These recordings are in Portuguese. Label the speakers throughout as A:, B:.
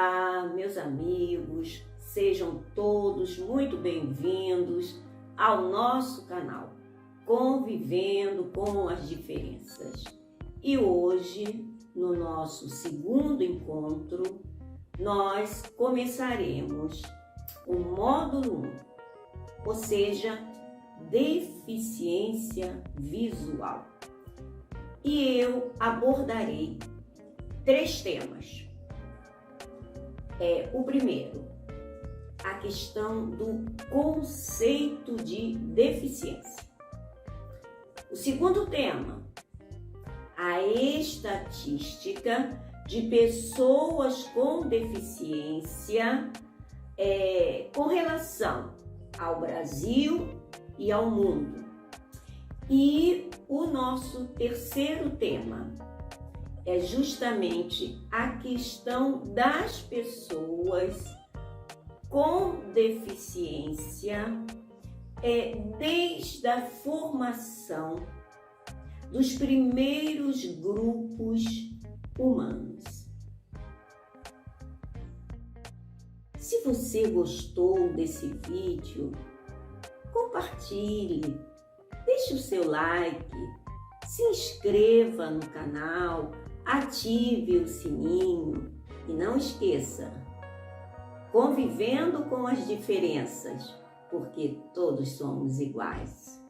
A: Olá, meus amigos, sejam todos muito bem-vindos ao nosso canal Convivendo com as Diferenças. E hoje, no nosso segundo encontro, nós começaremos o módulo 1, ou seja, deficiência visual. E eu abordarei 3 temas. O primeiro, a questão do conceito de deficiência. O segundo tema, a estatística de pessoas com deficiência com relação ao Brasil e ao mundo. E o nosso terceiro tema é justamente a questão das pessoas com deficiência desde a formação dos primeiros grupos humanos. Se você gostou desse vídeo, compartilhe, deixe o seu like, se inscreva no canal, ative o sininho e não esqueça, convivendo com as diferenças, porque todos somos iguais.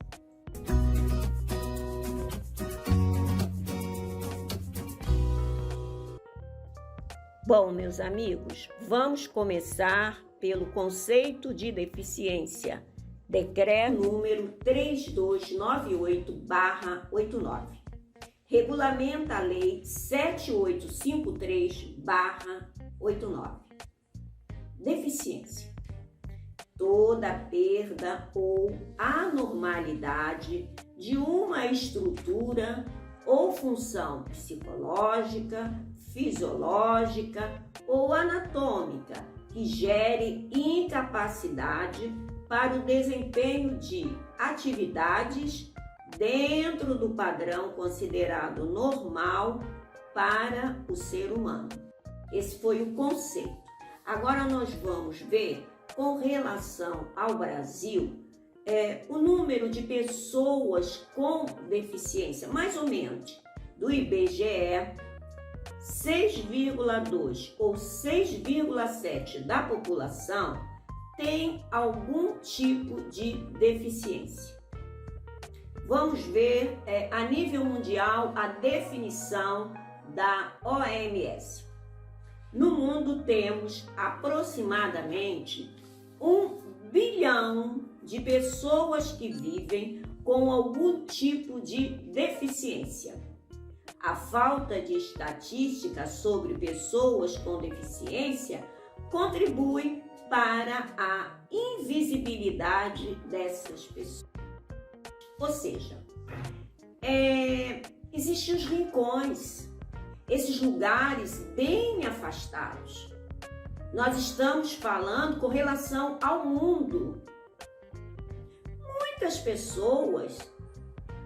A: Bom, meus amigos, vamos começar pelo conceito de deficiência. Decreto número 3298/89. Regulamenta a Lei 7853/89. Deficiência: toda perda ou anormalidade de uma estrutura ou função psicológica, fisiológica ou anatômica que gere incapacidade para o desempenho de atividades dentro do padrão considerado normal para o ser humano. Esse foi o conceito. Agora nós vamos ver, com relação ao Brasil, o número de pessoas com deficiência, mais ou menos, do IBGE, 6,2 ou 6,7 da população tem algum tipo de deficiência. Vamos ver a nível mundial a definição da OMS. No mundo temos aproximadamente 1 bilhão de pessoas que vivem com algum tipo de deficiência. A falta de estatística sobre pessoas com deficiência contribui para a invisibilidade dessas pessoas. Ou seja, existem os rincões, esses lugares bem afastados. Nós estamos falando com relação ao mundo. Muitas pessoas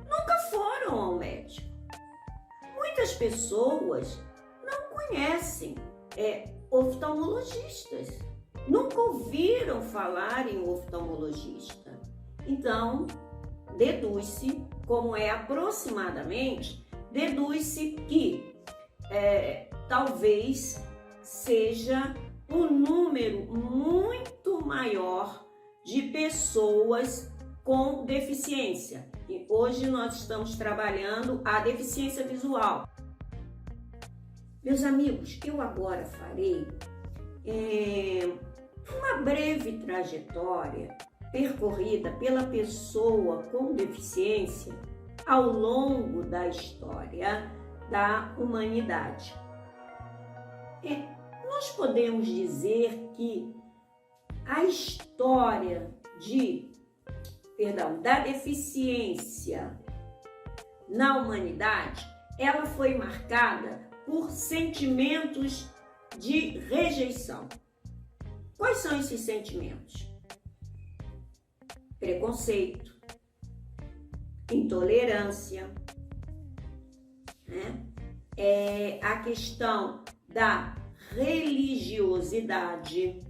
A: nunca foram ao médico. Muitas pessoas não conhecem oftalmologistas. Nunca ouviram falar em oftalmologista. Então, deduz-se, como é aproximadamente, deduz-se que talvez seja um número muito maior de pessoas com deficiência. E hoje nós estamos trabalhando a deficiência visual. Meus amigos, eu agora farei uma breve trajetória percorrida pela pessoa com deficiência ao longo da história da humanidade. Nós podemos dizer que a história da deficiência na humanidade, ela foi marcada por sentimentos de rejeição. Quais são esses sentimentos? Preconceito, intolerância, a questão da religiosidade,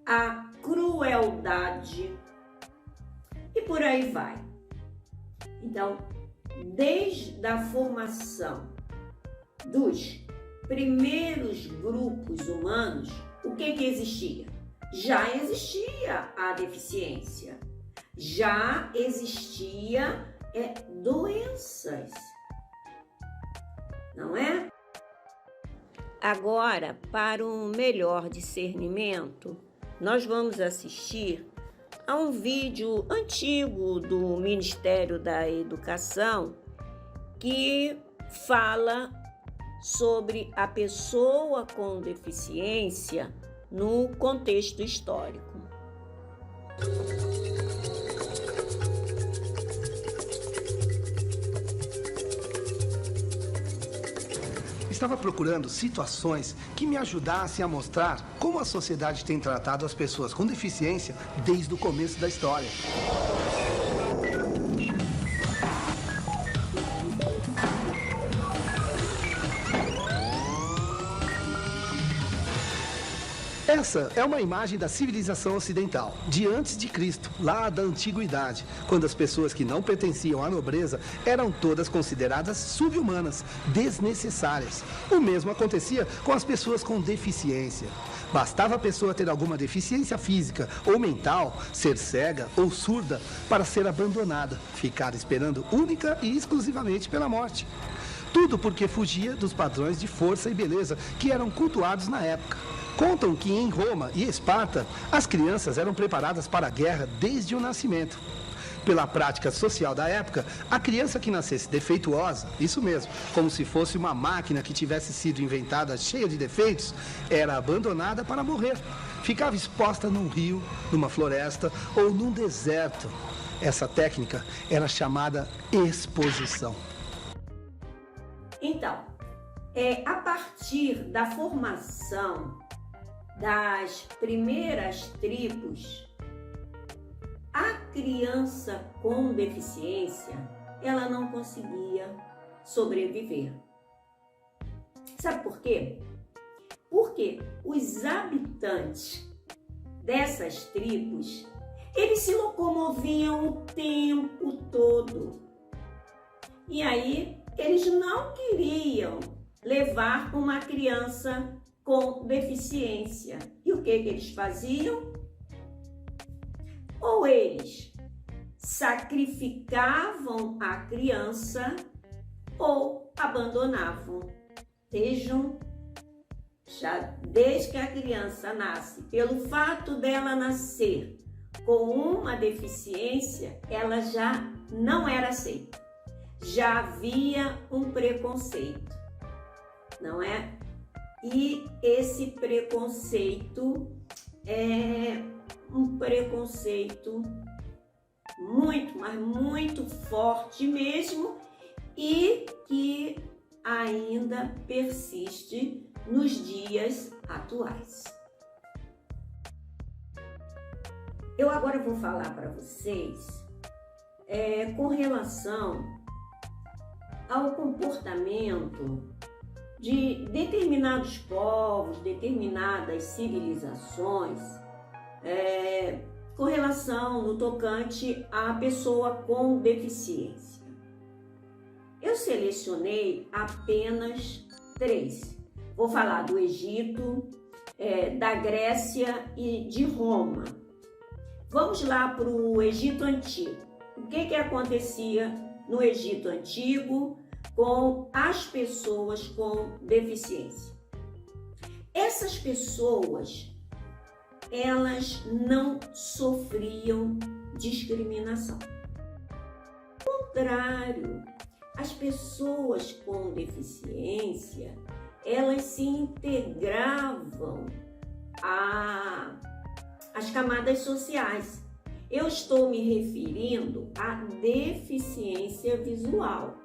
A: a crueldade e por aí vai. Então, desde a formação dos primeiros grupos humanos, o que existia? Já existia a deficiência, já existia doenças, não é? Agora, para um melhor discernimento, nós vamos assistir a um vídeo antigo do Ministério da Educação que fala sobre a pessoa com deficiência no contexto histórico.
B: Estava procurando situações que me ajudassem a mostrar como a sociedade tem tratado as pessoas com deficiência desde o começo da história. Essa é uma imagem da civilização ocidental, de antes de Cristo, lá da antiguidade, quando as pessoas que não pertenciam à nobreza eram todas consideradas sub-humanas, desnecessárias. O mesmo acontecia com as pessoas com deficiência. Bastava a pessoa ter alguma deficiência física ou mental, ser cega ou surda, para ser abandonada, ficar esperando única e exclusivamente pela morte. Tudo porque fugia dos padrões de força e beleza que eram cultuados na época. Contam que em Roma e Esparta, as crianças eram preparadas para a guerra desde o nascimento. Pela prática social da época, a criança que nascesse defeituosa, isso mesmo, como se fosse uma máquina que tivesse sido inventada cheia de defeitos, era abandonada para morrer. Ficava exposta num rio, numa floresta ou num deserto. Essa técnica era chamada exposição.
A: Então, a partir da formação das primeiras tribos, a criança com deficiência, ela não conseguia sobreviver. Sabe por quê? Porque os habitantes dessas tribos, eles se locomoviam o tempo todo. E aí, eles não queriam levar uma criança com deficiência. E o que eles faziam? Ou eles sacrificavam a criança ou abandonavam. Vejam, já desde que a criança nasce, pelo fato dela nascer com uma deficiência, ela já não era aceita. Já havia um preconceito, não é? E esse preconceito é um preconceito muito, mas muito forte mesmo e que ainda persiste nos dias atuais. Eu agora vou falar para vocês com relação ao comportamento de determinados povos, determinadas civilizações, com relação no tocante à pessoa com deficiência. Eu selecionei apenas 3. Vou falar do Egito, da Grécia e de Roma. Vamos lá para o Egito Antigo. O que acontecia no Egito Antigo com as pessoas com deficiência? Essas pessoas, elas não sofriam discriminação. Ao contrário, as pessoas com deficiência, elas se integravam às camadas sociais. Eu estou me referindo à deficiência visual.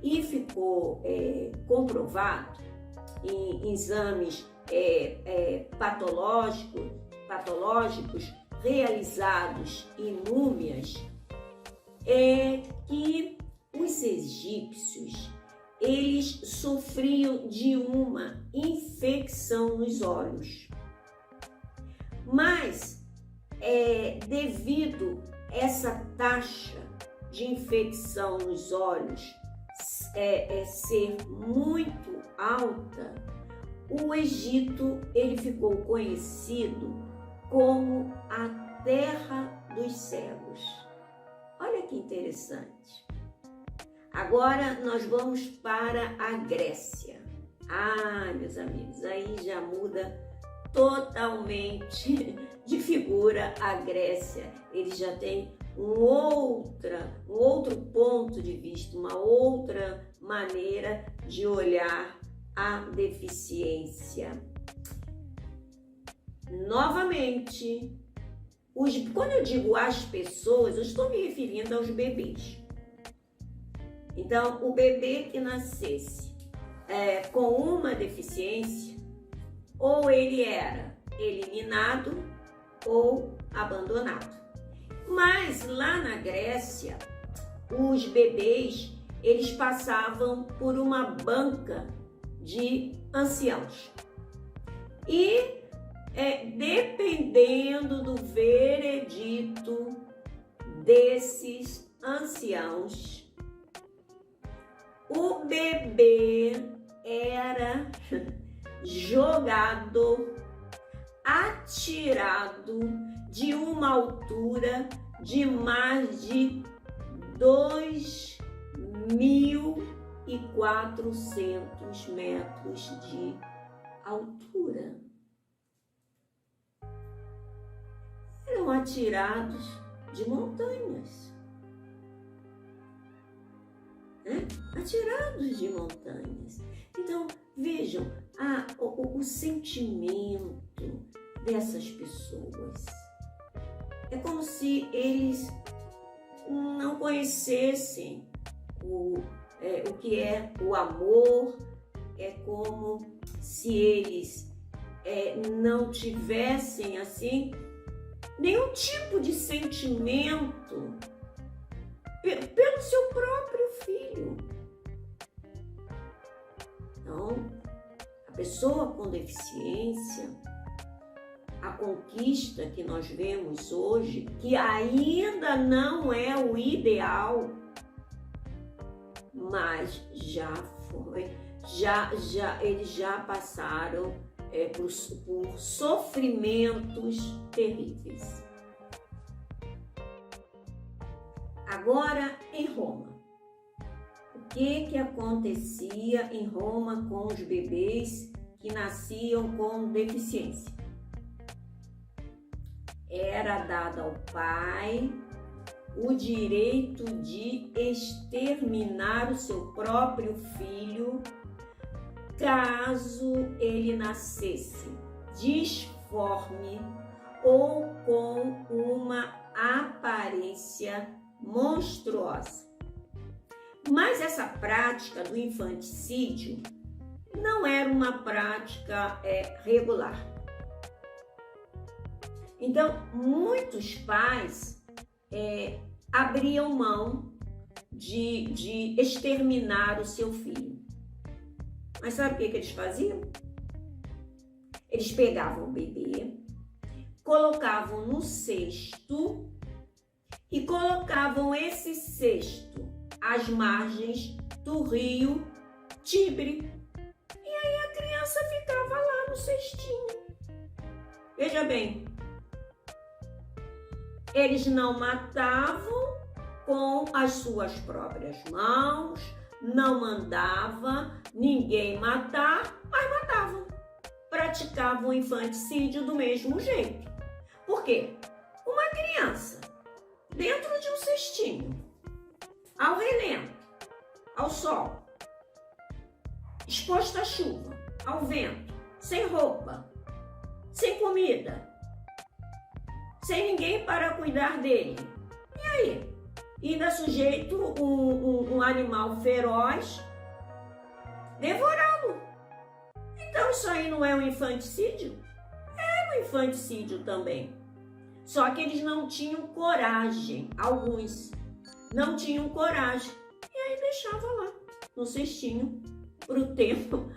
A: E ficou comprovado em exames patológicos realizados em múmias que os egípcios, eles sofriam de uma infecção nos olhos. Mas, devido a essa taxa de infecção nos olhos ser muito alta, o Egito ele ficou conhecido como a terra dos cegos. Olha que interessante. Agora nós vamos para a Grécia. Ah, meus amigos, aí já muda totalmente de figura a Grécia. Ele já tem um outro ponto de vista, uma outra maneira de olhar a deficiência. Novamente, quando eu digo as pessoas, eu estou me referindo aos bebês. Então, o bebê que nascesse com uma deficiência, ou ele era eliminado ou abandonado. Mas lá na Grécia, os bebês, eles passavam por uma banca de anciãos. E dependendo do veredito desses anciãos, o bebê era jogado, atirado de uma altura de mais de 2.400 metros de altura. Eram atirados de montanhas. Atirados de montanhas. Então, vejam o sentimento dessas pessoas. É como se eles não conhecessem o que é o amor, é como se eles não tivessem, assim, nenhum tipo de sentimento pelo seu próprio filho. Então, a pessoa com deficiência, a conquista que nós vemos hoje, que ainda não é o ideal, mas já foi, eles já passaram por sofrimentos terríveis. Agora, em Roma, o que acontecia em Roma com os bebês que nasciam com deficiência? Era dado ao pai o direito de exterminar o seu próprio filho caso ele nascesse disforme ou com uma aparência monstruosa. Mas essa prática do infanticídio não era uma prática regular. Então, muitos pais abriam mão de exterminar o seu filho. Mas sabe o que eles faziam? Eles pegavam o bebê, colocavam no cesto e colocavam esse cesto às margens do rio Tibre. E aí a criança ficava lá no cestinho. Veja bem, eles não matavam com as suas próprias mãos, não mandava ninguém matar, mas matavam. Praticavam o infanticídio do mesmo jeito. Por quê? Uma criança dentro de um cestinho, ao relento, ao sol, exposta à chuva, ao vento, sem roupa, sem comida, sem ninguém para cuidar dele. E aí? Ainda sujeito um animal feroz devorá-lo. Então isso aí não é um infanticídio? Era um infanticídio também. Só que eles não tinham coragem, alguns não tinham coragem. E aí deixava lá. no cestinho para o tempo,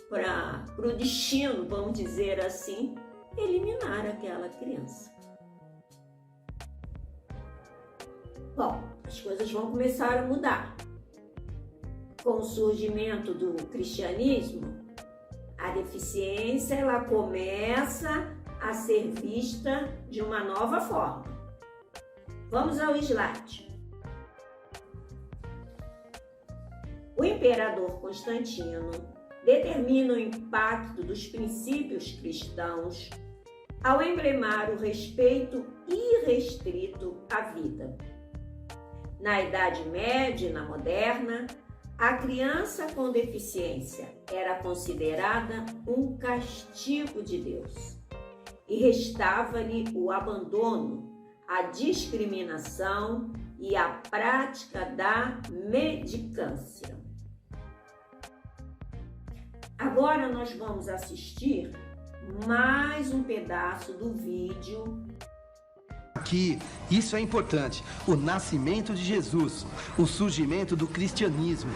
A: para o destino, vamos dizer assim, eliminar aquela criança. Bom, as coisas vão começar a mudar. Com o surgimento do cristianismo, a deficiência ela começa a ser vista de uma nova forma. Vamos ao slide. O imperador Constantino determina o impacto dos princípios cristãos ao emblemar o respeito irrestrito à vida. Na Idade Média e na Moderna, a criança com deficiência era considerada um castigo de Deus e restava-lhe o abandono, a discriminação e a prática da mendicância. Agora nós vamos assistir mais um pedaço do vídeo.
B: Aqui, isso é importante, o nascimento de Jesus, o surgimento do cristianismo.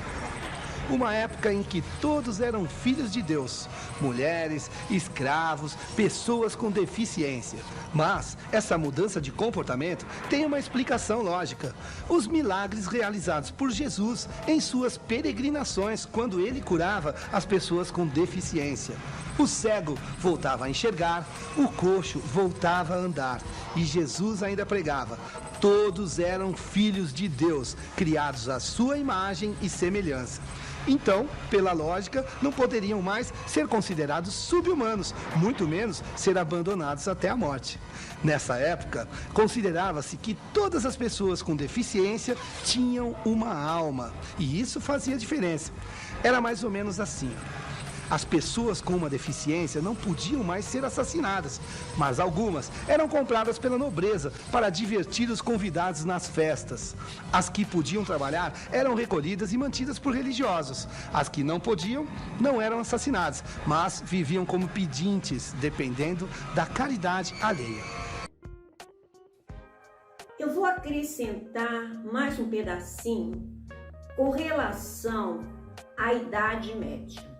B: Uma época em que todos eram filhos de Deus, mulheres, escravos, pessoas com deficiência. Mas essa mudança de comportamento tem uma explicação lógica. Os milagres realizados por Jesus em suas peregrinações quando ele curava as pessoas com deficiência. O cego voltava a enxergar, o coxo voltava a andar. E Jesus ainda pregava: todos eram filhos de Deus, criados à sua imagem e semelhança. Então, pela lógica, não poderiam mais ser considerados sub-humanos, muito menos ser abandonados até a morte. Nessa época, considerava-se que todas as pessoas com deficiência tinham uma alma, e isso fazia diferença. Era mais ou menos assim. As pessoas com uma deficiência não podiam mais ser assassinadas, mas algumas eram compradas pela nobreza para divertir os convidados nas festas. As que podiam trabalhar eram recolhidas e mantidas por religiosos. As que não podiam não eram assassinadas, mas viviam como pedintes, dependendo da caridade alheia.
A: Eu vou acrescentar mais um pedacinho com relação à Idade Média.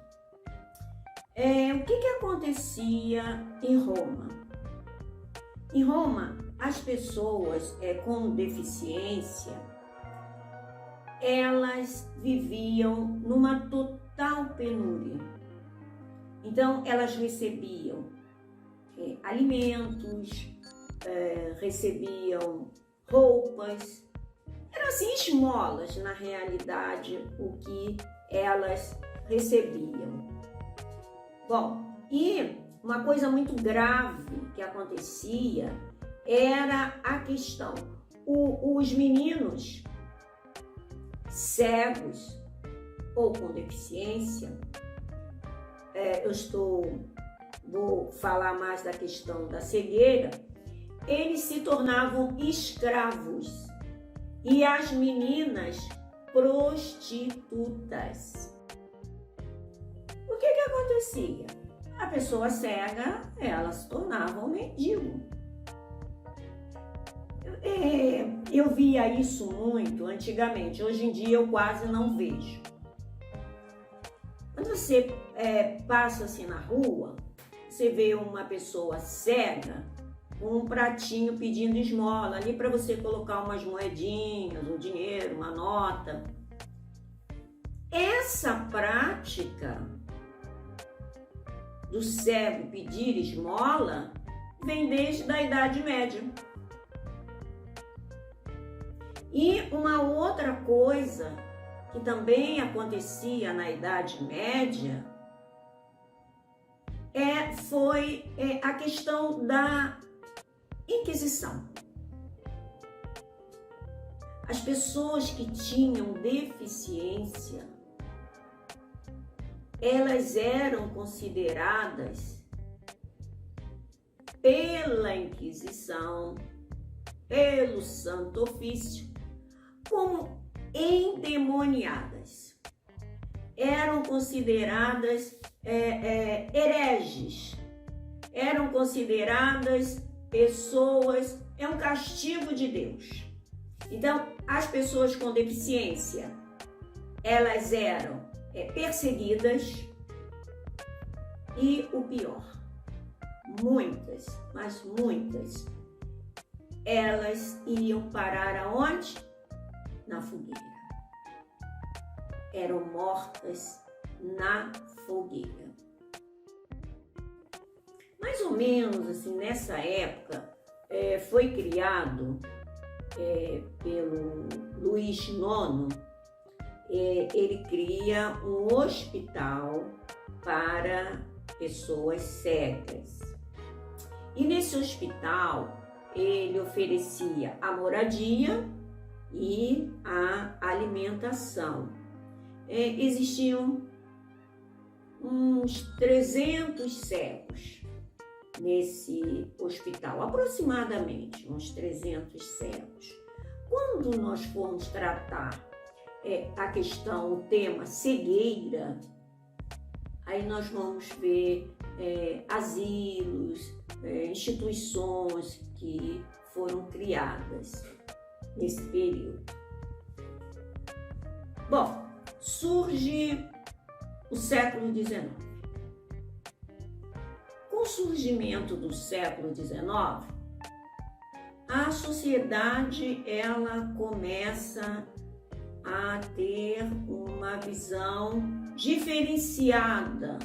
A: O que acontecia em Roma? Em Roma, as pessoas com deficiência, elas viviam numa total penúria. Então, elas recebiam alimentos, recebiam roupas, eram assim esmolas, na realidade, o que elas recebiam. Bom, e uma coisa muito grave que acontecia era a questão, os meninos cegos ou com deficiência, vou falar mais da questão da cegueira, eles se tornavam escravos e as meninas prostitutas. O que acontecia? A pessoa cega, ela se tornava um mendigo. Eu via isso muito antigamente, hoje em dia eu quase não vejo. Quando você passa assim na rua, você vê uma pessoa cega com um pratinho pedindo esmola ali para você colocar umas moedinhas, um dinheiro, uma nota. Essa prática do cego pedir esmola vem desde a Idade Média. E uma outra coisa que também acontecia na Idade Média foi a questão da Inquisição. As pessoas que tinham deficiência, elas eram consideradas pela Inquisição, pelo Santo Ofício, como endemoniadas. Eram consideradas hereges, eram consideradas pessoas, um castigo de Deus. Então, as pessoas com deficiência, elas eram perseguidas e o pior, muitas, mas muitas, elas iriam parar aonde? Na fogueira. Eram mortas na fogueira. Mais ou menos assim, nessa época, foi criado pelo Luís IX, ele cria um hospital para pessoas cegas. E nesse hospital, ele oferecia a moradia e a alimentação. Existiam uns 300 cegos nesse hospital, aproximadamente uns 300 cegos. Quando nós formos tratar a questão, o tema cegueira, aí nós vamos ver asilos, instituições que foram criadas nesse período. Bom, surge o século XIX. Com o surgimento do século XIX, a sociedade ela começa a ter uma visão diferenciada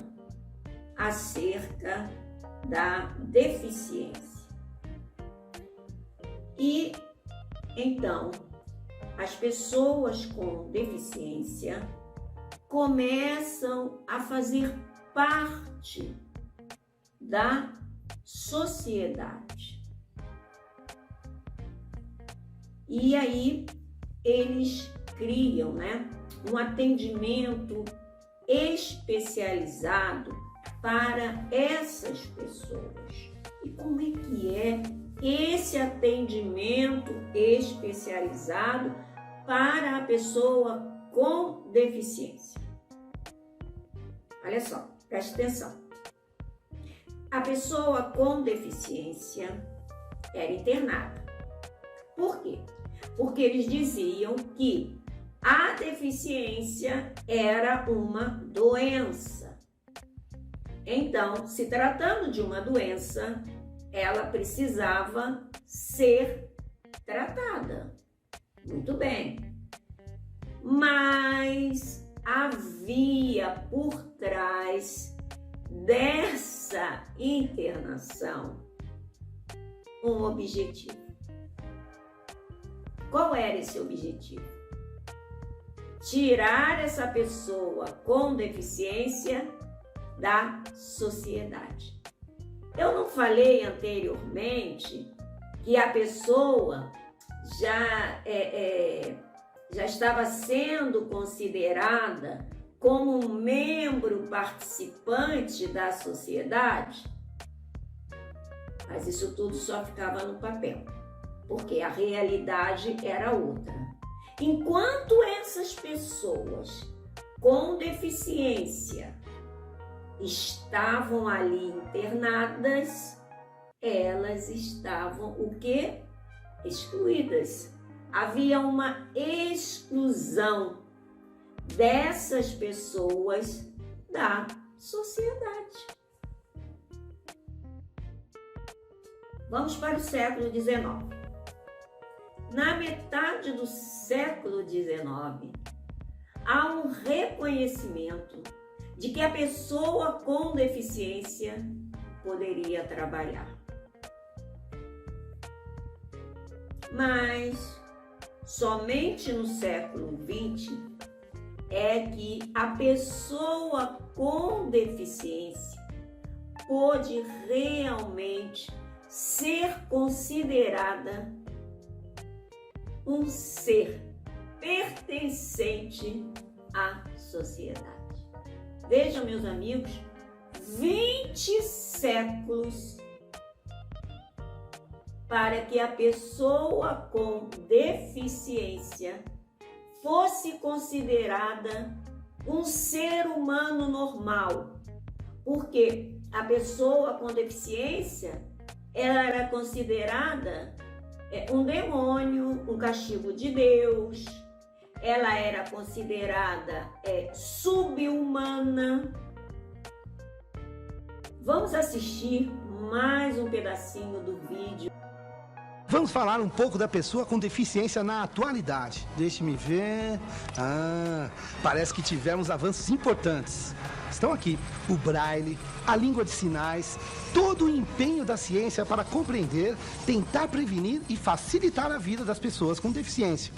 A: acerca da deficiência. E então, as pessoas com deficiência começam a fazer parte da sociedade. E aí eles criam, um atendimento especializado para essas pessoas. E como é que é esse atendimento especializado para a pessoa com deficiência? Olha só, preste atenção. A pessoa com deficiência era internada. Por quê? Porque eles diziam que a deficiência era uma doença. Então, se tratando de uma doença, ela precisava ser tratada. Muito bem. Mas havia por trás dessa internação um objetivo. Qual era esse objetivo? Tirar essa pessoa com deficiência da sociedade. Eu não falei anteriormente que a pessoa já estava sendo considerada como um membro participante da sociedade? Mas isso tudo só ficava no papel, porque a realidade era outra. Enquanto essas pessoas com deficiência estavam ali internadas, elas estavam o quê? Excluídas. Havia uma exclusão dessas pessoas da sociedade. Vamos para o século XIX. Na metade do século XIX, há um reconhecimento de que a pessoa com deficiência poderia trabalhar. Mas somente no século XX é que a pessoa com deficiência pôde realmente ser considerada um ser pertencente à sociedade. Vejam, meus amigos, 20 séculos para que a pessoa com deficiência fosse considerada um ser humano normal. Porque a pessoa com deficiência ela era considerada um demônio, um castigo de Deus. ela era considerada sub-humana. Vamos assistir mais um pedacinho do vídeo.
B: Vamos falar um pouco da pessoa com deficiência na atualidade. Deixe-me ver. Parece que tivemos avanços importantes. Estão aqui o braille, a língua de sinais, todo o empenho da ciência para compreender, tentar prevenir e facilitar a vida das pessoas com deficiência.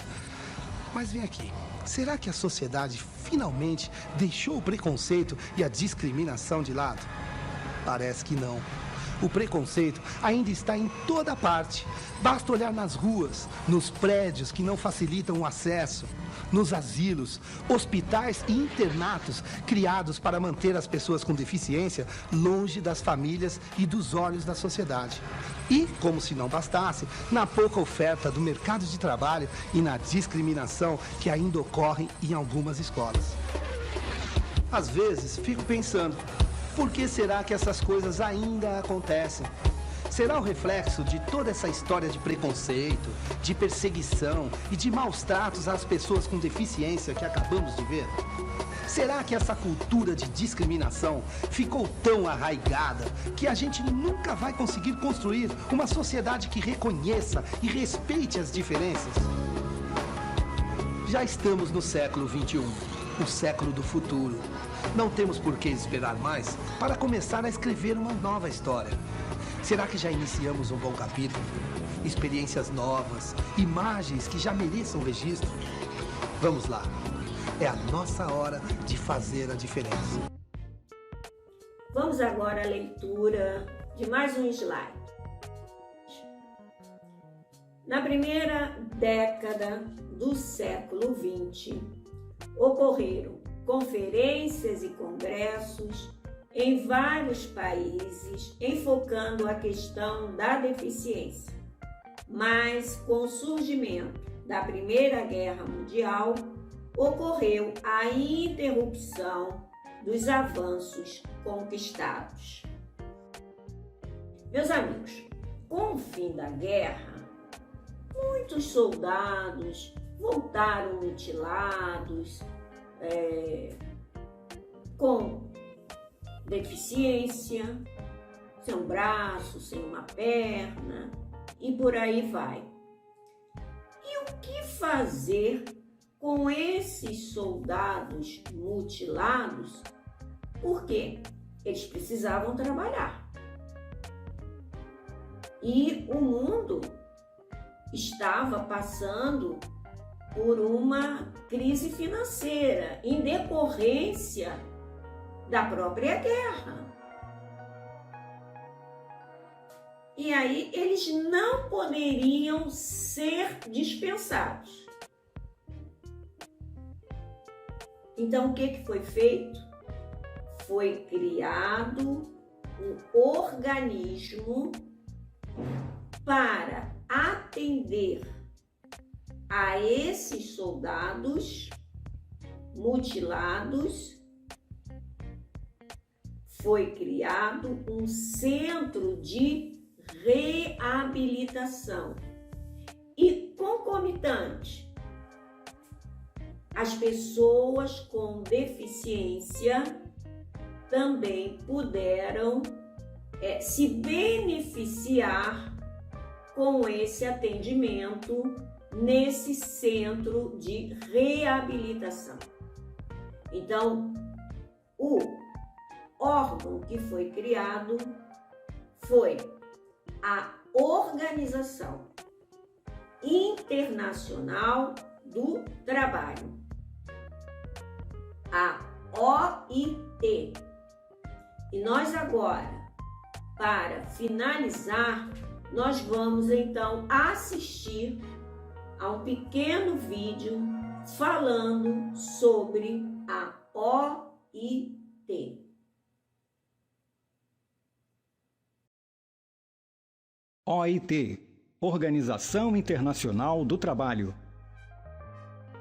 B: Mas vem aqui, será que a sociedade finalmente deixou o preconceito e a discriminação de lado? Parece que não. O preconceito ainda está em toda parte. Basta olhar nas ruas, nos prédios que não facilitam o acesso, nos asilos, hospitais e internatos criados para manter as pessoas com deficiência longe das famílias e dos olhos da sociedade. E, como se não bastasse, na pouca oferta do mercado de trabalho e na discriminação que ainda ocorre em algumas escolas. Às vezes, fico pensando, por que será que essas coisas ainda acontecem? Será o reflexo de toda essa história de preconceito, de perseguição e de maus tratos às pessoas com deficiência que acabamos de ver? Será que essa cultura de discriminação ficou tão arraigada que a gente nunca vai conseguir construir uma sociedade que reconheça e respeite as diferenças? Já estamos no século XXI, o século do futuro. Não temos por que esperar mais para começar a escrever uma nova história. Será que já iniciamos um bom capítulo? Experiências novas, imagens que já mereçam registro? Vamos lá. É a nossa hora de fazer a diferença.
A: Vamos agora à leitura de mais um slide. Na primeira década do século XX, ocorreram conferências e congressos em vários países enfocando a questão da deficiência. Mas com o surgimento da Primeira Guerra Mundial, ocorreu a interrupção dos avanços conquistados. Meus amigos, com o fim da guerra, muitos soldados voltaram mutilados, com deficiência, sem um braço, sem uma perna e por aí vai. E o que fazer com esses soldados mutilados? Porque eles precisavam trabalhar. E o mundo estava passando por uma crise financeira em decorrência da própria guerra. E aí eles não poderiam ser dispensados. Então o que foi feito? Foi criado um organismo para atender a esses soldados mutilados. Foi criado um centro de reabilitação e concomitante. As pessoas com deficiência também puderam se beneficiar com esse atendimento nesse centro de reabilitação. Então, o órgão que foi criado foi a Organização Internacional do Trabalho, a OIT. E nós agora, para finalizar, nós vamos então assistir a um pequeno vídeo falando sobre a OIT.
C: OIT, Organização Internacional do Trabalho.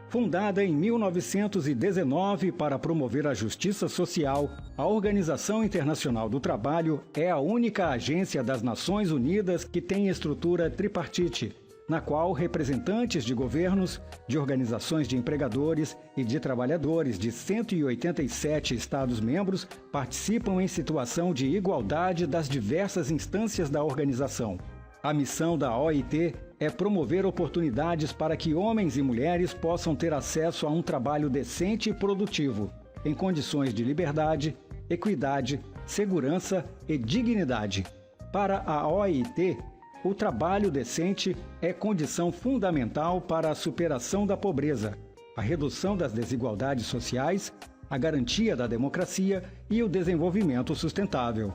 C: Fundada em 1919 para promover a justiça social, a Organização Internacional do Trabalho é a única agência das Nações Unidas que tem estrutura tripartite. na qual representantes de governos, de organizações de empregadores e de trabalhadores de 187 Estados-membros participam em situação de igualdade das diversas instâncias da organização. A missão da OIT é promover oportunidades para que homens e mulheres possam ter acesso a um trabalho decente e produtivo, em condições de liberdade, equidade, segurança e dignidade. Para a OIT, o trabalho decente é condição fundamental para a superação da pobreza, a redução das desigualdades sociais, a garantia da democracia e o desenvolvimento sustentável.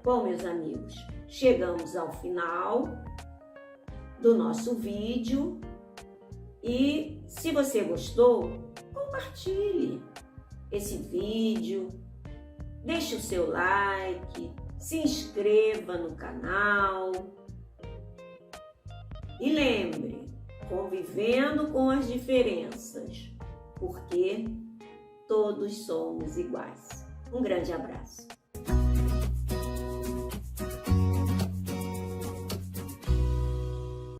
A: Bom, meus amigos, chegamos ao final do nosso vídeo e se você gostou, compartilhe esse vídeo, deixe o seu like, se inscreva no canal e lembre, convivendo com as diferenças, porque todos somos iguais. Um grande abraço.